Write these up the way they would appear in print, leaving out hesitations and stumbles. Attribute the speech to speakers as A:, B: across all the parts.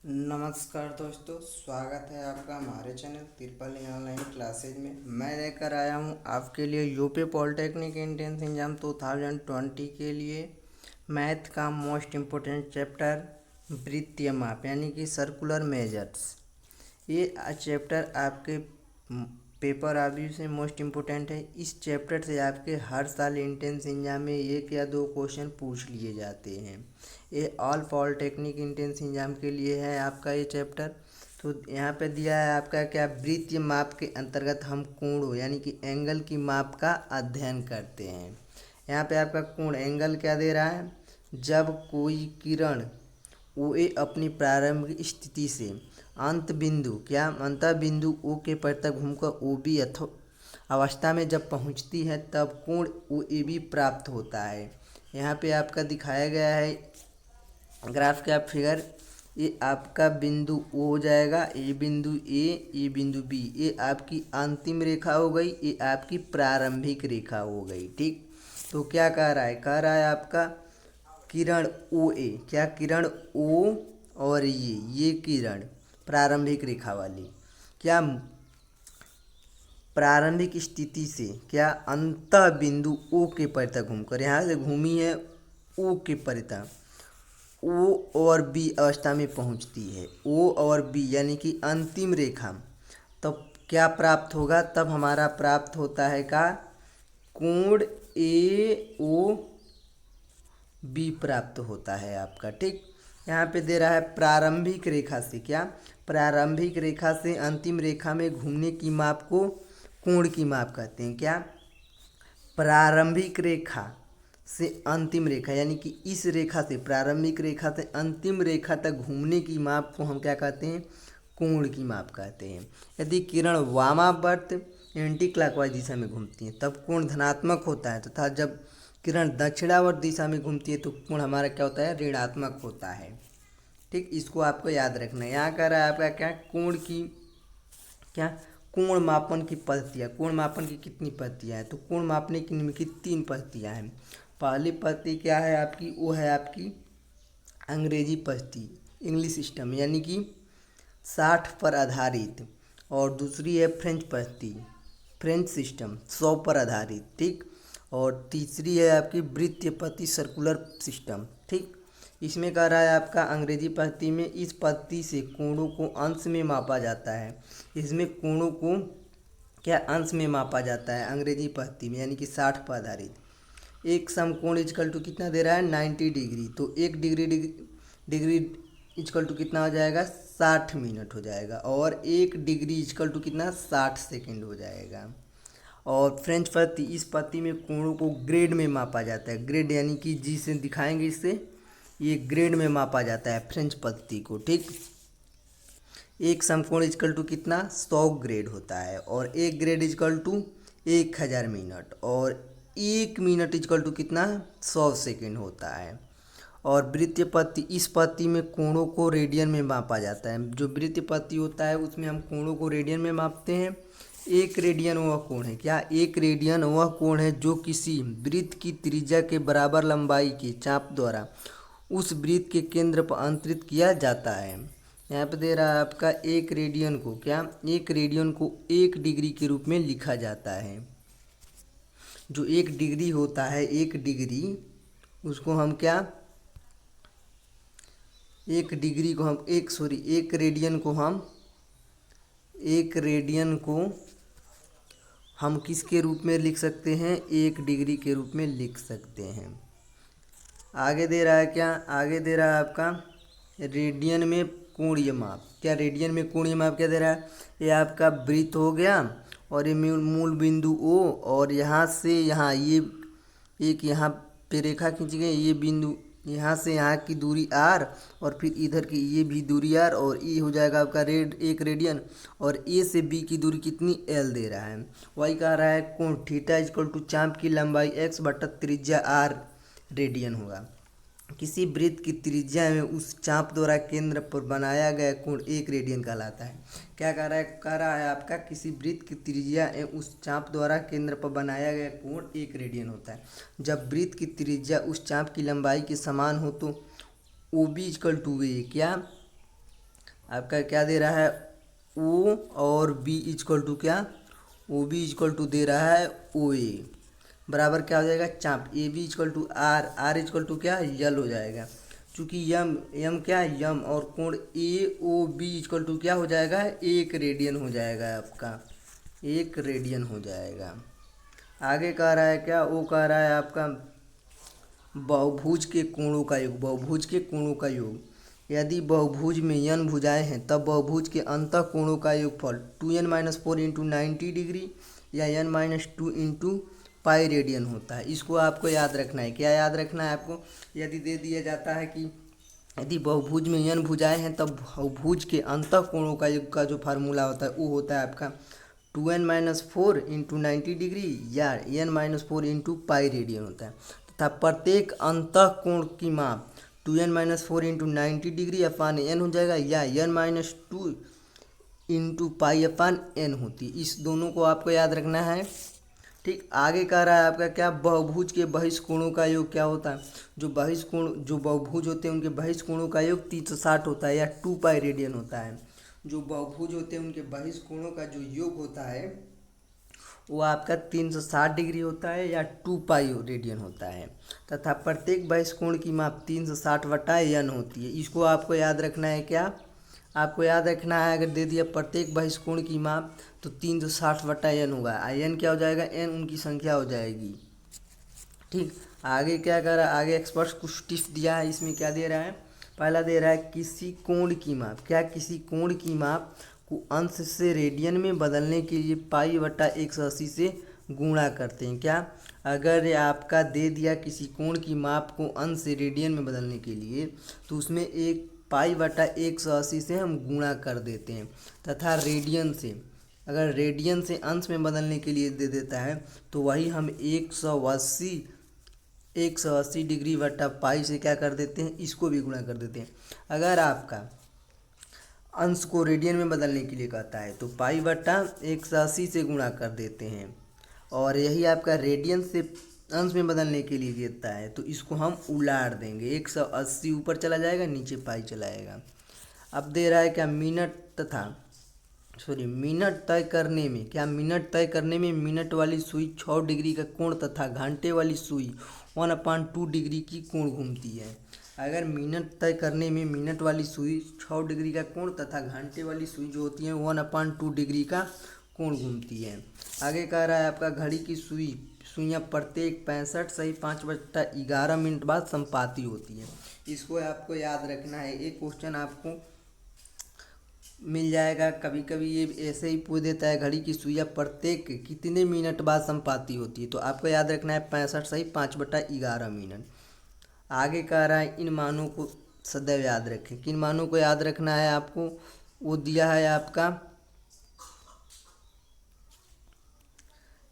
A: नमस्कार दोस्तों, स्वागत है आपका हमारे चैनल त्रिपल ऑनलाइन क्लासेज में। मैं लेकर आया हूं आपके लिए यूपी पॉलिटेक्निक एंट्रेंस एग्जाम 2020 के लिए मैथ का मोस्ट इम्पोर्टेंट चैप्टर वृत्तीय माप यानी कि सर्कुलर मेजर्स। ये चैप्टर आपके पेपर आदि से मोस्ट इम्पोर्टेंट है। इस चैप्टर से आपके हर साल एंट्रेंस एग्जाम में एक या दो क्वेश्चन पूछ लिए जाते हैं। ये ऑल पॉलिटेक्निक एंट्रेंस एग्जाम के लिए है आपका ये चैप्टर। तो यहाँ पे दिया है आपका क्या, वृत्तीय माप के अंतर्गत हम कोणों यानी कि एंगल की माप का अध्ययन करते हैं। यहाँ पे आपका कोण एंगल क्या दे रहा है, जब कोई किरण ओ ए अपनी प्रारंभिक स्थिति से अंत बिंदु क्या अंत बिंदु ओ के पर तक घूमकर ओ बी अवस्था में जब पहुंचती है तब कोण ओ ए बी प्राप्त होता है। यहाँ पे आपका दिखाया गया है ग्राफ का फिगर। ये आपका बिंदु ओ हो जाएगा, ए बिंदु ए, ये बिंदु बी। ये आपकी अंतिम रेखा हो गई, ये आपकी प्रारंभिक रेखा हो गई। ठीक, तो क्या कह रहा है, आपका किरण ओ ए, क्या किरण ओ और ये किरण प्रारंभिक रेखा वाली क्या प्रारंभिक स्थिति से क्या अंत बिंदु ओ के पर तक घूमकर यहाँ से घूमी है ओ के पर तक ओ और बी अवस्था में पहुंचती है। ओ और बी यानी कि अंतिम रेखा, तब क्या प्राप्त होगा, तब हमारा प्राप्त होता है का कोण ए ओ बी प्राप्त होता है आपका। ठीक, यहाँ पे दे रहा है प्रारंभिक रेखा से क्या, प्रारंभिक रेखा से अंतिम रेखा में घूमने की माप को कोण की माप कहते हैं। क्या, प्रारंभिक रेखा से अंतिम रेखा यानी कि इस रेखा से प्रारंभिक रेखा से अंतिम रेखा तक घूमने की माप को हम क्या कहते हैं, कोण की माप कहते हैं। यदि किरण वामावर्त एंटी क्लॉकवाइज दिशा में घूमती है तब कोण धनात्मक होता है, तथा जब किरण दक्षिणावर्त दिशा में घूमती है तो कोण हमारा क्या होता है, ऋणात्मक होता है। ठीक, इसको आपको याद रखना है। यहाँ कह रहा है आपका क्या, कोण की क्या कोण मापन की पद्धतियाँ, कोण मापन की कितनी पद्धतियाँ हैं, तो कोण मापने की निम्नलिखित 3 पद्धतियाँ हैं। पहली पद्धति क्या है आपकी, वो है आपकी अंग्रेजी पद्धति, इंग्लिश सिस्टम यानी कि 60 पर आधारित, और दूसरी है फ्रेंच पद्धति, फ्रेंच सिस्टम 100 पर आधारित। ठीक, और तीसरी है आपकी वृत्तीय पद्धति, सर्कुलर सिस्टम। ठीक, इसमें कह रहा है आपका अंग्रेजी पद्धति में इस पद्धति से कोणों को अंश में मापा जाता है। इसमें कोणों को क्या अंश में मापा जाता है अंग्रेजी पद्धति में, यानी कि 60 पर आधारित। एक समकोण इजकल टू कितना दे रहा है, 90 डिग्री, तो 1 डिग्री इजकल टू कितना हो जाएगा, 60 मिनट हो जाएगा, और 1 डिग्री इजकल टू कितना, 60 सेकेंड हो जाएगा। और फ्रेंच पद्धति, इस पद्धति में कोणों को ग्रेड में मापा जाता है। ग्रेड यानी कि जिसे दिखाएंगे इससे, ये ग्रेड में मापा जाता है फ्रेंच पद्धति को। ठीक, एक समकोण इजकल टू कितना, 100 ग्रेड होता है, और 1 ग्रेड इजकल टू 1000 मिनट, और 1 मिनट इजकल टू कितना, 100 सेकेंड होता है। और वृत्तीय पद्धति, इस पद्धति में कोणों को रेडियन में मापा जाता है। जो वृत्तीय पद्धति होता है उसमें हम कोणों को रेडियन में मापते हैं। एक रेडियन वह कोण है, क्या, एक रेडियन वह कोण है जो किसी वृत्त की त्रिज्या के बराबर लंबाई के चाप द्वारा उस वृत्त के केंद्र पर अंतरित किया जाता है। यहाँ पे दे रहा है आपका एक रेडियन को क्या, एक रेडियन को 1 डिग्री के रूप में लिखा जाता है। जो 1 डिग्री होता है, 1 डिग्री, उसको हम क्या, 1 डिग्री को हम एक रेडियन को हम, एक रेडियन को हम किसके रूप में लिख सकते हैं, 1 डिग्री के रूप में लिख सकते हैं। आगे दे रहा है क्या, आगे दे रहा है आपका रेडियन में कोणीय माप। क्या, रेडियन में कोणीय माप क्या दे रहा है, ये आपका वृत्त हो गया, और ये मूल बिंदु ओ, और यहाँ से यहाँ ये एक यहाँ पे रेखा खींची गई, ये बिंदु यहाँ से यहाँ की दूरी आर, और फिर इधर की ये भी दूरी आर, और ये हो जाएगा आपका 1 रेडियन, और ए से बी की दूरी कितनी, एल दे रहा है। वही कह रहा है कोण थीटा इजकल टू चाप की लंबाई एक्स बटा त्रिज्या आर रेडियन होगा। किसी वृत्त की त्रिज्या में उस चाप द्वारा केंद्र पर बनाया गया कोण 1 रेडियन कहलाता है। क्या कह रहा है आपका, किसी वृत्त की त्रिज्या में उस चाप द्वारा केंद्र पर बनाया गया कोण 1 रेडियन होता है। जब वृत्त की त्रिज्या उस चाप की लंबाई के समान हो तो ओ बी इजकल टू ए, क्या, आपका क्या दे रहा है, ओ और बी इजक्वल टू क्या, ओ बी इजक्वल टू दे रहा है ओ ए, बराबर क्या हो जाएगा चाप A B is equal to R, R is equal to क्या यल हो जाएगा, चूँकि यम यम क्या है यम, और कोण ए ओ बी इजक्वल टू क्या हो जाएगा 1 रेडियन हो जाएगा, आपका 1 रेडियन हो जाएगा। आगे कह रहा है क्या, वो कह रहा है आपका बहुभुज के कोणों का योग, बहुभुज के कोणों का योग। यदि बहुभुज में n भुजाएं हैं तब बहुभुज के अंतः कोणों का योगफल 2n-4 इंटू 90 डिग्री या n-2 इंटू पाई रेडियन होता है। इसको आपको याद रखना है। क्या याद रखना है आपको, यदि दे दिया जाता है कि यदि बहुभुज में n भुजाएं हैं तब बहुभुज के अंतः कोणों का योग का जो फार्मूला होता है वो होता है आपका 2n-4 इंटू 90 डिग्री या n-4 इंटू पाई रेडियन होता है, तथा प्रत्येक अंतः कोण की माप 2n-4 इंटू 90 डिग्री अपान n हो जाएगा या n-2 इंटू पाई अपान n होती है। इस दोनों को आपको याद रखना है। ठीक, आगे कह रहा है आपका क्या, बहुभुज के बहिष्कोणों का योग क्या होता है, जो बहिष्कोण जो बहुभुज होते हैं उनके बहिष्कोणों का योग 360 होता है या 2 पाई रेडियन होता है। जो बहुभुज होते हैं उनके बहिष्कोणों का जो योग होता है वो आपका 360 डिग्री होता है या 2 पाई रेडियन होता है, तथा प्रत्येक बहिष्कोण की माप 360/n होती है। इसको आपको याद रखना है। क्या आपको याद रखना है, अगर दे दिया प्रत्येक बहिष्कोण की माप तो 360/n होगा, n क्या हो जाएगा, n उनकी संख्या हो जाएगी। ठीक, आगे क्या कर रहा है, आगे एक्सपर्ट्स कुछ टिप्स दिया है। इसमें क्या दे रहा है, पहला दे रहा है किसी कोण की माप, क्या किसी कोण की माप को अंश से रेडियन में बदलने के लिए पाई/180 से गुणा करते हैं। क्या, अगर आपका दे दिया किसी कोण की माप को अंश से रेडियन में बदलने के लिए तो उसमें एक पाई/180 से हम गुणा कर देते हैं, तथा रेडियन से अगर रेडियन से अंश में बदलने के लिए दे देता है तो वही हम 180 डिग्री बटा पाई से क्या कर देते हैं, इसको भी गुणा कर देते हैं। अगर आपका अंश को रेडियन में बदलने के लिए कहता है तो पाई/180 से गुणा कर देते हैं, और यही आपका रेडियन से अंश में बदलने के लिए देता है तो इसको हम उलाट देंगे, 180 ऊपर चला जाएगा, नीचे पाई चला आएगा। अब दे रहा है क्या, मिनट तय करने में, क्या मिनट तय करने में मिनट वाली सुई 6 डिग्री का कोण तथा घंटे वाली सुई 1/2 डिग्री की कोण घूमती है। अगर मिनट तय करने में मिनट वाली सुई 6 डिग्री का कोण तथा घंटे वाली सुई जो होती है 1/2 डिग्री का कोण घूमती है। आगे कह रहा है आपका घड़ी की सुइयाँ प्रत्येक 65 सही 5/11 मिनट बाद संपाती होती है। इसको आपको याद रखना है। एक क्वेश्चन आपको मिल जाएगा, कभी कभी ये ऐसे ही पूछ देता है घड़ी की सुइयाँ प्रत्येक कितने मिनट बाद संपाती होती है, तो आपको याद रखना है 65 सही 5/11 मिनट। आगे कह रहा है इन मानों को सदैव याद रखें। किन मानों को याद रखना है आपको, वो दिया है आपका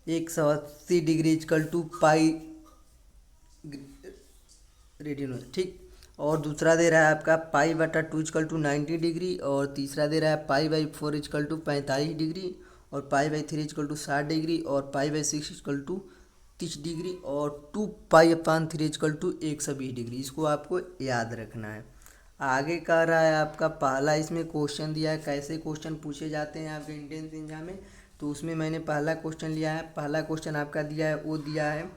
A: 180 degree equal to pi radian. ठीक, और दूसरा दे रहा है आपका पाई/2 इक्वल टू 90 डिग्री, और तीसरा दे रहा है पाई/4 इक्वल टू 45 डिग्री, और पाई/3 इक्वल टू 60 डिग्री, और पाई/6 इक्वल टू 30 डिग्री, और 2 पाई/3 इक्वल टू 120 डिग्री। इसको आपको याद रखना है। आगे कह रहा है आपका पहला इसमें क्वेश्चन दिया है, कैसे क्वेश्चन पूछे जाते हैं आपके एंट्रेंस एग्जाम में, तो उसमें मैंने पहला क्वेश्चन लिया है। पहला क्वेश्चन आपका दिया है, वो दिया है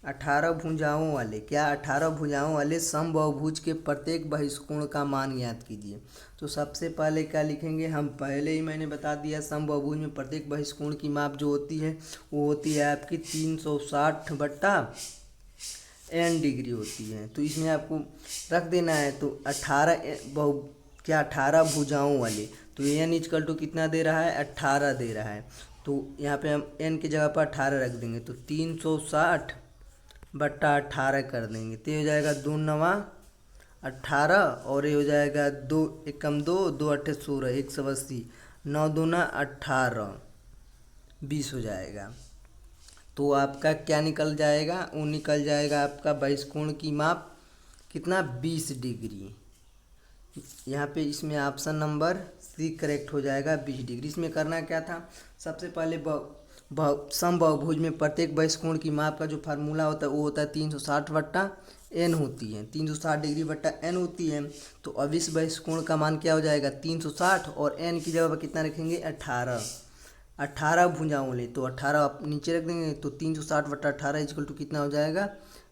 A: 18 भुजाओं वाले, क्या 18 भुजाओं वाले समबाहुभुज के प्रत्येक बहिष्कोण का मान ज्ञात कीजिए। तो सबसे पहले क्या लिखेंगे हम, पहले ही मैंने बता दिया समबाहुभुज में प्रत्येक बहिष्कोण की माप जो होती है वो होती है आपकी 360/n डिग्री होती है। तो इसमें आपको रख देना है। तो 18 भुजाओं वाले, तो n इक्वल टू कितना दे रहा है, 18 दे रहा है। तो यहाँ पे हम n की जगह पर 18 रख देंगे, तो 360/18 कर देंगे, तो ये हो जाएगा 2×9=18, और ये हो जाएगा 2×1=2, 2×8=16, 180, 9×2=18, 20 हो जाएगा। तो आपका क्या निकल जाएगा, वो निकल जाएगा आपका बहिष्कोण की माप कितना, 20 डिग्री। यहाँ पे इसमें ऑप्शन नंबर सी करेक्ट हो जाएगा, 20 डिग्री। इसमें करना क्या था, सबसे पहले समबाहुभुज में प्रत्येक बहिष्कोण की माप का जो फार्मूला होता है वो होता है 360/n एन होती है, 360 डिग्री बट्टा एन होती है। तो अब इस बहिष कोण का मान क्या हो जाएगा 360, और एन की जगह पर कितना रखेंगे 18। 18 भुजाओं ले तो 18 आप नीचे रख देंगे, तो 360 बट्टा 18 इक्वल टू कितना हो जाएगा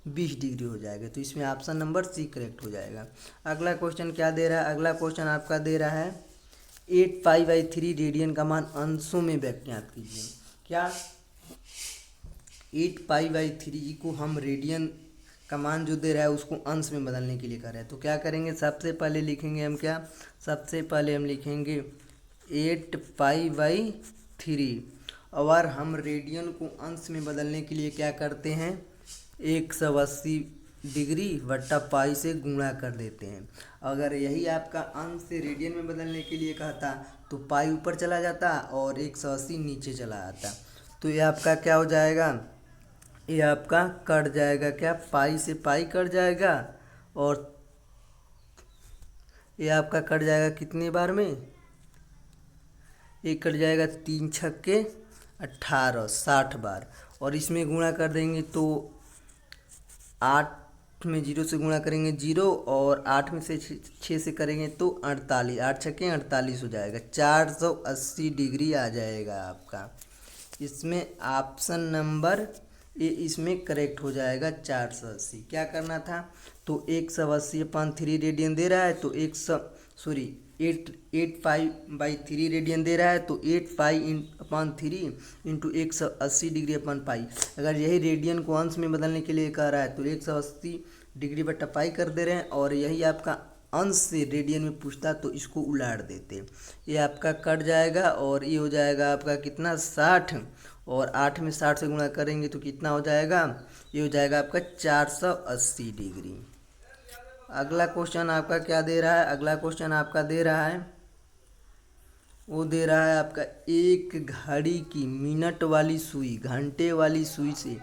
A: 20 डिग्री हो जाएगा। तो इसमें ऑप्शन नंबर सी करेक्ट हो जाएगा। अगला क्वेश्चन क्या दे रहा है, अगला क्वेश्चन आपका दे रहा है 8π/3 रेडियन का मान अंशों में व्याख्यात कीजिए। क्या 8π/3 को हम रेडियन का मान जो दे रहा है उसको अंश में बदलने के लिए कर रहे हैं। तो क्या करेंगे, सबसे पहले लिखेंगे हम क्या, सबसे पहले हम लिखेंगे 8π/3, और हम रेडियन को अंश में बदलने के लिए क्या करते हैं 180 डिग्री बट्टा पाई से गुणा कर देते हैं। अगर यही आपका अंश से रेडियन में बदलने के लिए कहता तो पाई ऊपर चला जाता और 180 नीचे चला आता। तो ये आपका क्या हो जाएगा, ये आपका कट जाएगा, क्या पाई से पाई कट जाएगा, और ये आपका कट जाएगा कितने बार में, ये कट जाएगा 3 छक्के 18 60 बार, और इसमें गुणा कर देंगे तो 8 में 0 से गुणा करेंगे 0, और 8 में से 6 से करेंगे तो 48, 8 छक्के 48 हो जाएगा, 480 डिग्री आ जाएगा आपका। इसमें ऑप्शन नंबर ए इसमें करेक्ट हो जाएगा 480। क्या करना था, तो 180/3 रेडियन दे रहा है, तो 8π/3 रेडियन दे रहा है, तो 8π/3 इंटू 180 डिग्री अपन पाई। अगर यही रेडियन को अंश में बदलने के लिए कह रहा है तो 180 डिग्री बट्टा पाई कर दे रहे हैं, और यही आपका अंश से रेडियन में पूछता तो इसको उलाट देते। ये आपका कट जाएगा, और ये हो जाएगा आपका कितना 60, और 8 में 60 से गुणा करेंगे तो कितना हो जाएगा, ये हो जाएगा आपका 480 डिग्री। अगला क्वेश्चन आपका क्या दे रहा है, अगला क्वेश्चन आपका दे रहा है, वो दे रहा है आपका एक घड़ी की मिनट वाली सुई घंटे वाली सुई से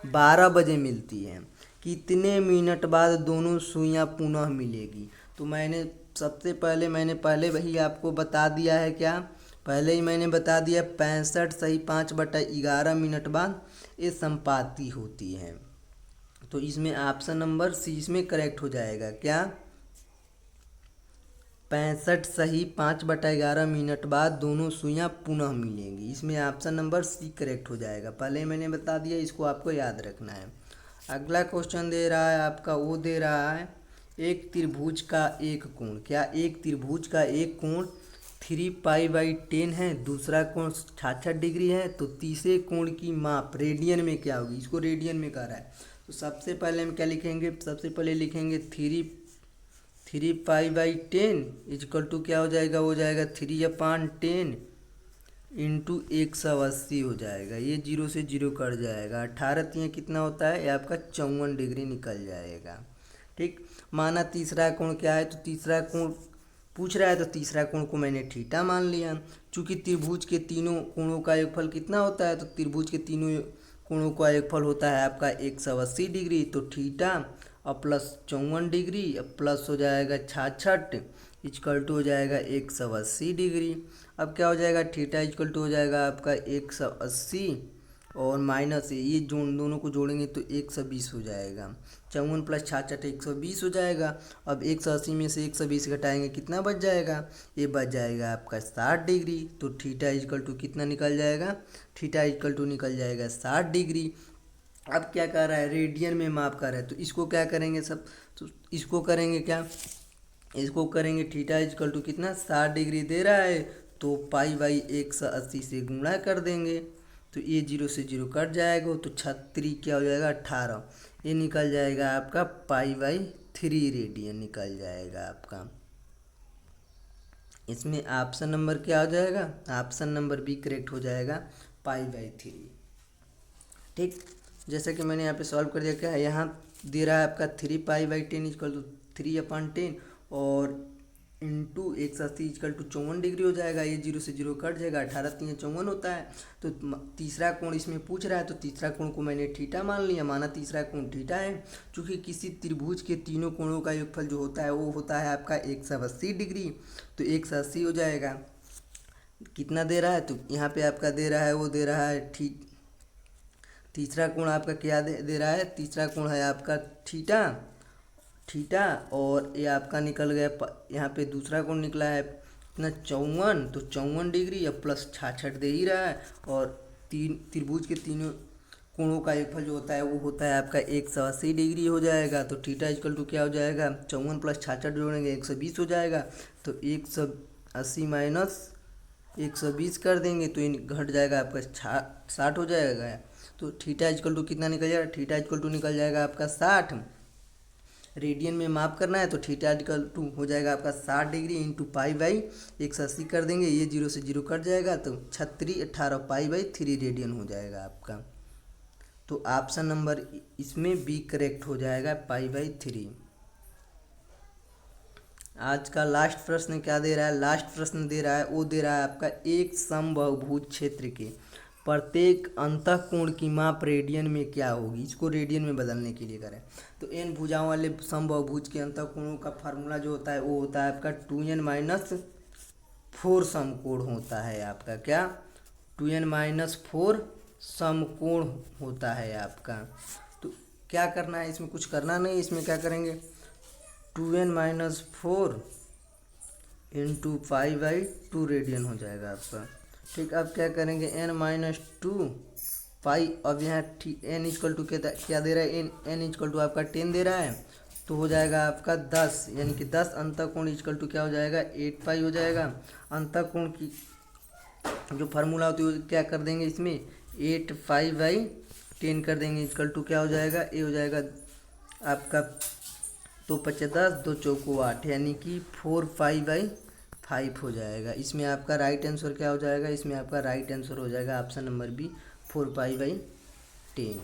A: 12 बजे मिलती है, कितने मिनट बाद दोनों सुइयां पुनः मिलेगी। तो सबसे पहले वही आपको बता दिया है, क्या पहले ही मैंने बता दिया 65 सही 5/11 मिनट बाद ये संपाती होती है। तो इसमें ऑप्शन नंबर सी इसमें करेक्ट हो जाएगा, क्या 65 सही 5/11 मिनट बाद दोनों सुइयां पुनः मिलेंगी। इसमें ऑप्शन नंबर सी करेक्ट हो जाएगा, पहले ही मैंने बता दिया, इसको आपको याद रखना है। अगला क्वेश्चन दे रहा है आपका, वो दे रहा है एक त्रिभुज का एक कोण, क्या एक त्रिभुज का एक कोण 3π/10 है, दूसरा कोण 66 डिग्री है, तो तीसरे कोण की माप रेडियन में क्या होगी, इसको रेडियन में कह रहा है। तो सबसे पहले हम क्या लिखेंगे, सबसे पहले लिखेंगे 3π/10 इक्वल टू क्या हो जाएगा, वो जाएगा 3/10 इंटू 180 हो जाएगा, ये 0 से 0 कट जाएगा, 18 तियाँ कितना होता है, ये आपका 54 डिग्री निकल जाएगा। ठीक, माना तीसरा कोण क्या है, तो तीसरा कोण पूछ रहा है, तो तीसरा कोण को मैंने थीटा मान लिया। चूंकि त्रिभुज के तीनों कोणों का योगफल कितना होता है, तो त्रिभुज के तीनों कोणों का योगफल होता है आपका 180 डिग्री, तो थीटा और प्लस 54 डिग्री प्लस हो जाएगा 66 इक्वल टू हो जाएगा 180 डिग्री। अब क्या हो जाएगा, थीटा इक्वल टू हो जाएगा आपका 180 और माइनस ये दोनों को जोड़ेंगे तो 120 हो जाएगा, 54 प्लस 66 120 हो जाएगा। अब 180 में से 120 घटाएंगे कितना बच जाएगा, ये बच जाएगा आपका 60 डिग्री। तो थीटा इक्वल टू कितना निकल जाएगा, थीटा इक्वल टू निकल जाएगा 60 डिग्री। अब क्या कर रहा है, रेडियन में माप कर रहा है, तो इसको क्या करेंगे सब, तो इसको करेंगे क्या, इसको करेंगे थीटा इक्वल टू कितना 60 डिग्री दे रहा है, तो π/180 से गुणा कर देंगे, तो ये 0 से 0 कट जाएगा, तो 36 क्या हो जाएगा 18, ये निकल जाएगा आपका π/3 रेडियन निकल जाएगा आपका। इसमें ऑप्शन नंबर क्या हो जाएगा, ऑप्शन नंबर बी करेक्ट हो जाएगा π/3। ठीक, जैसे कि मैंने यहाँ पे सॉल्व कर दिया, क्या है यहाँ दे रहा है आपका 3π/10 इक्वल टू 3/10 और इंटू 180 इक्वल टू 54 डिग्री हो जाएगा, ये 0 से 0 कट जाएगा, 18 3 54 होता है। तो तीसरा कोण इसमें पूछ रहा है, तो तीसरा कोण को मैंने थीटा मान लिया, माना तीसरा कोण थीटा है। चूँकि किसी त्रिभुज के तीनों कोणों का योगफल जो होता है वो होता है आपका 180 डिग्री, तो 180 हो जाएगा। कितना दे रहा है, तो यहाँ पे आपका दे रहा है, वो दे रहा है तीसरा कोण आपका क्या दे रहा है, तीसरा कोण है आपका थीटा, थीटा, और ये आपका निकल गया यहाँ पे दूसरा कोण निकला है इतना 54, तो 54 डिग्री, अब प्लस 66 दे ही रहा है। और तीन त्रिभुज के तीनों कोणों का योगफल जो होता है वो होता है आपका 180 डिग्री हो जाएगा। तो थीटा इक्वल टू क्या हो जाएगा, 54 प्लस 66 जोड़ेंगे 120 हो जाएगा। तो 180 माइनस 120 कर देंगे तो ये घट जाएगा आपका 60 हो जाएगा। तो थीटा इक्वल टू कितना निकल जाएगा, थीटा इक्वल टू निकल जाएगा आपका 60। रेडियन में माप करना है तो थीटा इक्वल टू हो जाएगा आपका 60 डिग्री इंटू पाई बाई 180 कर देंगे, ये 0 से 0 कट जाएगा तो 18 पाई बाई 3 रेडियन हो जाएगा आपका। तो ऑप्शन नंबर इसमें बी करेक्ट हो जाएगा, पाई बाई 3। आज का लास्ट प्रश्न क्या दे रहा है, लास्ट प्रश्न दे रहा है वो दे रहा है आपका एक समबाहुभुज क्षेत्र के प्रत्येक अंतःकोण की माप रेडियन में क्या होगी, इसको रेडियन में बदलने के लिए करें। तो एन भुजाओं वाले समबाहुभुज के अंतःकोणों का फार्मूला जो होता है वो होता है आपका 2n-4 समकोण होता है आपका, क्या 2n-4 समकोण होता है आपका। तो क्या करना है, इसमें कुछ करना नहीं, इसमें क्या करेंगे 2n-4 into pi by 2 radian हो जाएगा आपका। ठीक, अब क्या करेंगे n-2 पाई, अब यहाँ n इक्वल टू क्या दे रहा है, n इक्वल टू आपका 10 दे रहा है, तो हो जाएगा आपका 10, यानी कि 10 अंतःकोण इक्वल टू क्या हो जाएगा 8 पाई हो जाएगा। अंतःकोण की जो फार्मूला होती है क्या कर देंगे इसमें 8 पाई बाई 10 कर देंगे, इक्वल टू क्या हो जाएगा, ये हो जाएगा आपका 2 पच्चे 10, 2 चौको 8, यानी कि 4 पाई बाई 5 हो जाएगा। इसमें आपका राइट आंसर क्या हो जाएगा, इसमें आपका राइट आंसर हो जाएगा option number B 4 pi by 10।